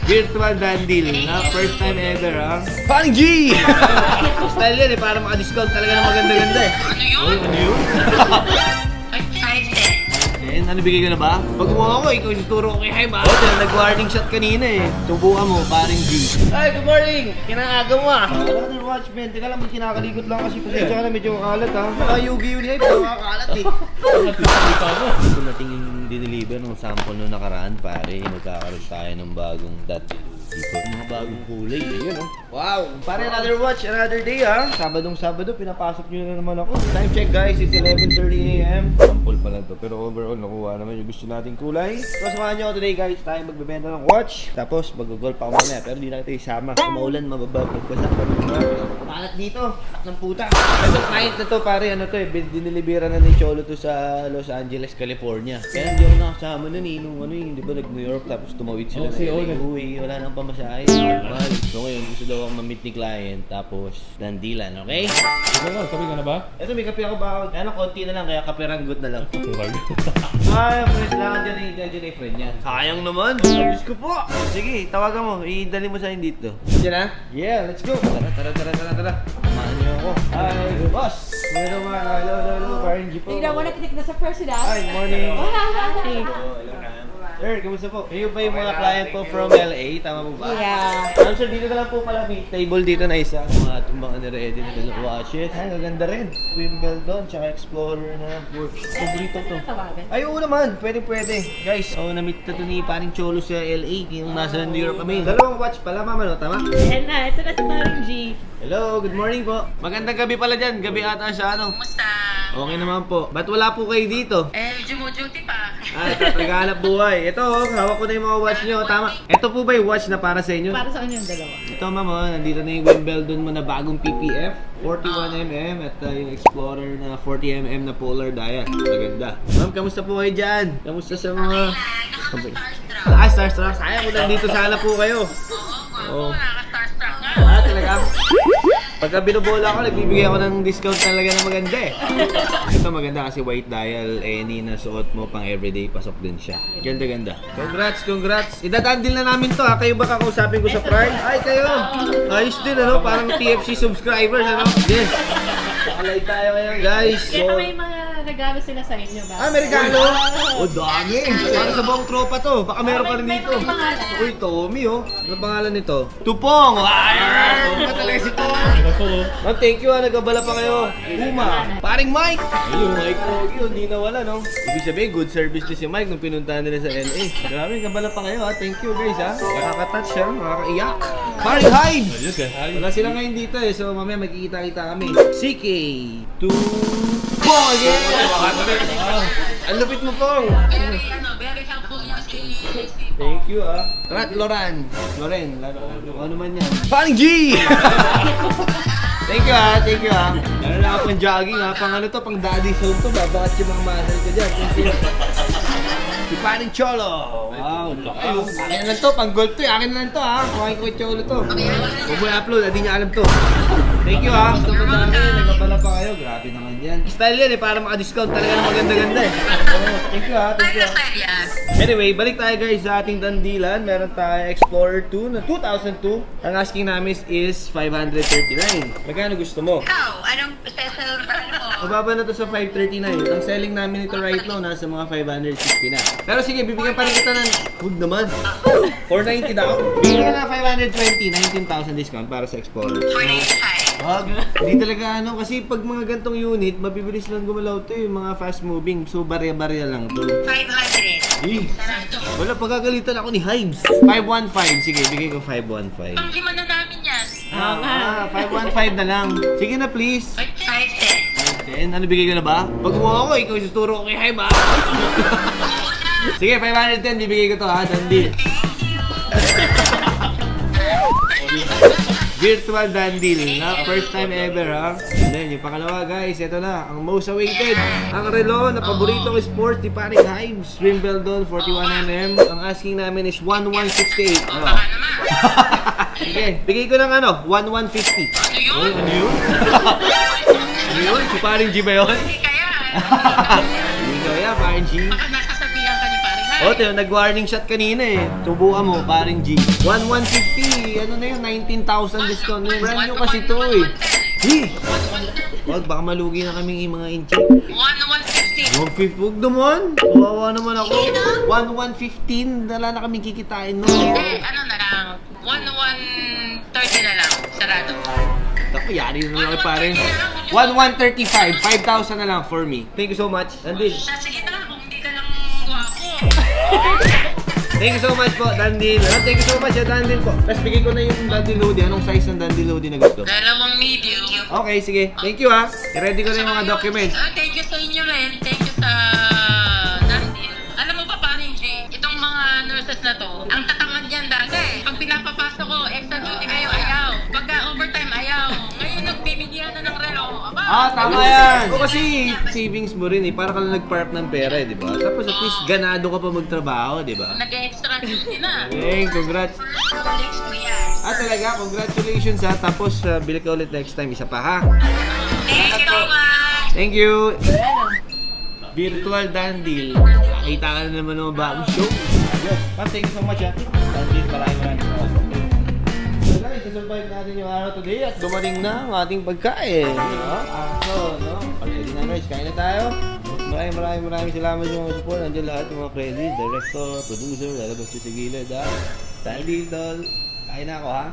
Virtual dandil na first time ever, ha? Parang G! Style yan eh, para maka-discount talaga ng maganda-ganda eh. Ano yun? Ano yun? Ano bigay ko na ba? Pag kumuha ko, ikaw ituturo ko kay Haim, ha? Oo, nag-warning shot kanina eh. Tubukan mo, paring G. Ay, good morning! Kinaaga mo, ah. Another watch, man. Teka lang, kinakalikot lang kasi pasensya ka na medyo kalat, ha? Nakayugi yun, Haim. Nakakalat eh. Ito nating yung dineliver ng sample nung nakaraan, pare. Magkakaroon tayo ng bagong dati. Dito, mga bagong kulay. Ayun, oh. Wow! Pare, another watch, another day, ha? Sabadong-sabado, pinapasok nyo na naman ako. Time check, guys. It's 11:30 a.m. Sample pa lang to. Pero overall, nakuha naman yung gusto nating kulay. So, samahan nyo ako today, guys. Tayo magbebenta ng watch. Tapos, mag-golf pa ako mamaya. Pero di na kita isama. Maulan, mababa, magbasa. Palat dito. Tak ng puta. Ito, client na to, pare. Ano to eh. Dinilibera na ni Cholo to sa Los Angeles, California. Kaya hindi ako nakasama nun eh. Nung ano eh. Di ba nag-New York tapos tumawid sila na LA. Wala nang pamasahe. Normal. So ngayon, gusto daw akong ma-meet ni client. Tapos, dandilan. Okay? Ikaw, kape ka na ba? Ito, may kape ako ba? Ano, konti na lang. Kaya kape ranggot na lang. Ay, friend lang. Diyan yung friend yan. Sayang naman. Diyos ko po. Sige, tawagan mo. Idali mo sa akin dito. Diyan na? Yeah, let's go. Tara. Samahan niyo ako. Hi, boss. Hello, parang G po. Tignan mo, nakitik na sa personal. Hi, good morning. Hi. Sir, kamusta po? Kayo ba yung mga client po from LA? Tama po ba? Yeah. Sir, dito na lang po pala. May table dito na isa. Mga tumbang ready na ng watches. Ay, maganda rin. Wimbledon, tsaka Explorer na work. Paborito to. Ay, oo naman. Pwede. Guys, na-meet na to ni paring Cholo sa LA. Yung nasa New York kami. Dalawang watch pala, mama, no? Tama? Ayan na, ito na si Paring G. Hello, good morning po. Magandang gabi pala dyan. Gabi ata siya, ano? Kumusta? Okay naman po. Ba't wala po kayo dito? Duty pa. Naghahanap buhay. Ito, hawak ko na yung mga watch nyo. Tama. Ito po ba yung watch na para sa inyo? Para sa kanya yung dalawa. Ito, ma'am, nandito na yung Wimbledon mo na bagong PPF. 41mm at yung Explorer na 40mm na polar dial. Maganda. Ma'am, kamusta po kayo dyan? Kamusta sa mga... Starstruck. Sayang ko nandito sana po kayo. Oo. Nakaka-starstruck nga. Talaga? Pagka binubola ako, nagbibigay ako ng discount talaga na maganda eh. Ito maganda kasi white dial, any na suot mo pang everyday, pasok din siya. Ganda. Congrats. Idadandil na namin to ha. Kayo ba kakausapin ko sa price? Ay, kayo! Ayos din ano, parang TFC subscribers ano. Yes! Alay tayo ngayon guys. Kaya may mga regalo sila sa inyo ba? May regalo? Oh, dami! Para sa buong tropa to. Baka meron pa rin dito. May pangalan. Uy, Tommy oh. Ano pangalan nito? Tupong! Tupong talaga si Tupong! Ma'am, thank you ha. Nagabala pa kayo. Uma. Paring Mike! Ayun, Mike Pogi. Hindi nawala, no? Ibig sabihin, good service din si Mike nung pinuntahan nila sa LA. Grabe, nagabala pa kayo ha. Thank you guys ha. Nakaka-touch siya. Nakaka-iyak. Paring Hyde! Wala sila ngayon dito eh. So mamaya magkikita-kita kami. CK. Pong again! Ang lupit mo, Pong! Very helpful yung Thank you ah. Rat Loren, ano man yan. Paring G! Thank you ah. Ano na ako pang jogging ha, pang ano to, pang daddy soul to, babakat yung mga muscle ko dyan. Thank you. Si Paring Cholo. Wow, akin na lang to, pang gold to eh. Akin na lang to ha. Kuhain ko yung Cholo to. Huwag mo i-upload, hindi niya alam to. Thank you ha. Ito pa dami, nagpapala pa kayo. Grabe naman yan. Style yan eh, para maka-discount talaga ng maganda-ganda eh. Thank you ha, thank you. Anyway, balik tayo guys sa ating dandilan. Meron tayo Explorer 2 na 2002. Ang asking namin is 539. Magkano gusto mo? Ikaw, anong special mo? Mababa na to sa 539. Ang selling namin ito right now nasa mga 560 na. Pero sige, bibigyan pa rin kita ng... Huwag naman. 490 daw. Bigyan ka na 520. 19,000 discount para sa Explorer. 485. Wag. Hindi talaga ano. Kasi pag mga gantong unit, mabibilis lang gumalaw to yung mga fast moving. So, barya-barya lang to. 500. Wala, pagkagalitan ako ni Hives. 515. Sige, bigay ko 515. Ang lima na namin yan. 515 na lang. Sige na, please. 510. 510. Ano bigay ko na ba? Pag kumuha ko, ikaw isuturo ko kay Hive, ha? Sige, 510. Bibigay ko to, ha? Dandil. Virtual dandil na first time ever ha. And then yung pangalawa guys, ito na ang most awaited, ang relo na paborito ko sport ni Paring Hives, Wimbledon 41mm. Ang asking namin is 1168. Ano? Sige, bigay ko ng ano, 1150. Ano yun? Ano yun? Ano yun? Si Paring G ba yun? Hindi kaya. Hindi kaya, Paring G. Baka nasasabihan ka ni Paring Oh, nag-warning shot kanina eh. Subukan mo, paring G. 1,150. Ano na yun? 19,000 discount na yun. Brand new kasi to eh. Wag, baka malugi na kaming mga inchi. 1,150. 150, huwag naman. Kawawa naman ako. 1,115, wala na kaming kikitain no. Ano na lang, 1,130 na lang. Sarado. Ako, yari na lang pare. 1,135, 5,000 na lang for me. Thank you so much. Dandil. Sige na, kung hindi ka lang guwapo. Thank you so much po, Dandil. Thank you so much, Dandil po. Tapos bigay ko na yung Dandil hoodie. Anong size ng Dandil hoodie na gusto? Dalawang medium. Okay, sige. Thank you ha. I-ready ko na yung mga documents. Thank you sa inyo rin. Thank you sa Dandil. Alam mo ba paring G, itong mga nurses na to, ang tatamad yan dati. Pag pinapapasok ko, extra duty kayo, ayaw. Pagka overtime, ayaw. Ngayon nagbibigyan na ng relo. Aba, Tama yan. O kasi savings mo rin eh. Para ka lang nag-park ng pera eh, di ba? Tapos at least ganado ka pa magtrabaho, di ba? nag-extra duty na. Hey, congrats. Next ko yan. Talaga, congratulations ha. Tapos bili ka ulit next time. Isa pa ha. Thank you so much. Thank you. Virtual Dandil. Nakita ka na naman ng bagong show. Yes. Ma'am, thank you so much ha. Dandil, maraming. So guys, survive natin yung araw today at dumating na ang ating pagkain. Aso, no? Pag-ready na guys, kain na tayo. Maraming salamat sa mga support. Nandiyan lahat ng mga credit, director, producer, lalabas ko sa gilid ha. Dandil, tol. Kain na ako ha.